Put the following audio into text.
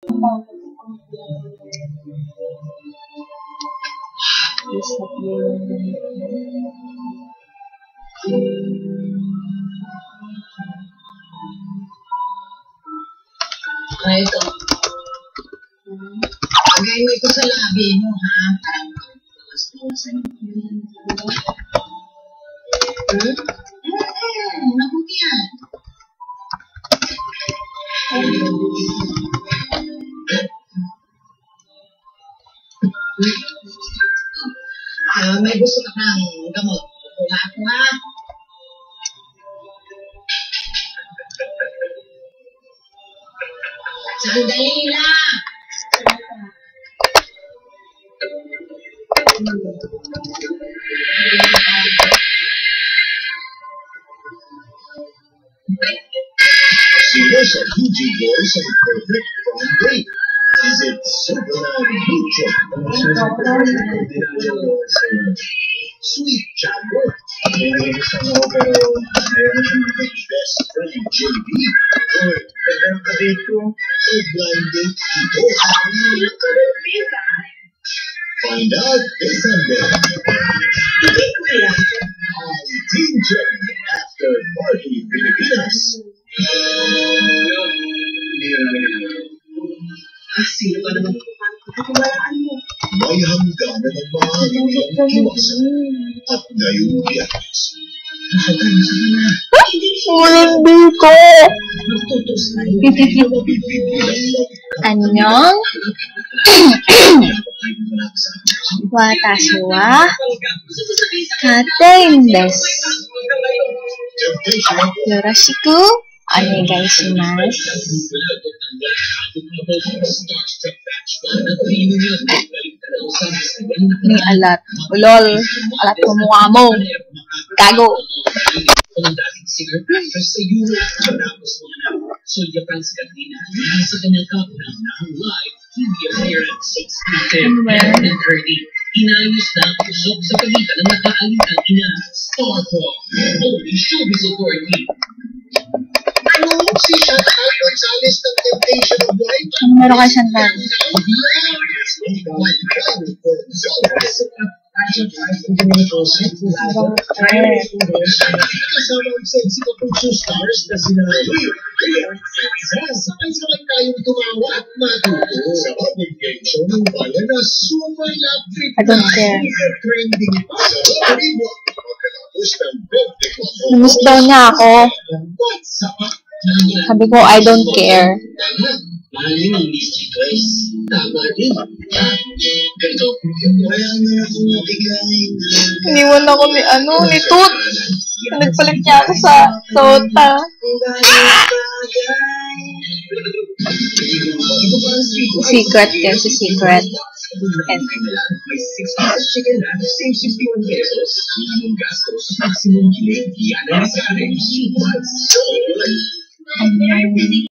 Ay, ito. Pagay mo ito sa labi mo, ha? Parang pagkakas-kawasan. Nabuti yan. May gusto ka pang gamot. Kuha ako, ha? Sandali lang! Sino sa UG Boys ang perfect prom date? Is it Superman Lucho? Sweet Chapo? Best friend JB? Or blind date Tito? Find out this Sunday. Team Jen after Party Pilipinas. Sino ba naman pagkakawalaan mo? May hangganan ng maaaring iyong iwasan at ngayong biyernes. Hindi ko. Annyeong. Watashi wa katen desu. Yoroshiku onegai shimasu. Ni alat. Ulol. Alat ko mukha mo. Gago. Ang dating singer actress sa Europe matapos mga Julia Franz Katrina sa kanyang kauna-unahang live TV appearance sa exclusive and early. Inayos na ang kusok sa pagitan ng nakaalitang ina Starfall, only showbiz authority. Si Chantal Gonzalez ng Temptation of Life. Meron ka Chantal. Kasama ang sexy ka pong stars na sina sabay-sabay tayong tumawa at matuto sa pag-game show ng bayan na super love trip I don't care. trending pa sa Hollywood. Pagkatapos ng 24 Namiss daw niya ako. Sabi ko, I don't care. Mahalin ang mystery toys. Tama din. Ganito. Wala na akong nabigay na. Iniwan ako ni Toot. Nagpalit niya ako sa Tota. Secret kasi secret. And May 6 chicken wrap, same 61 pesos. Minimum gastos, maximum kilig. Yan ang sa akin. Sweet Bites. So good.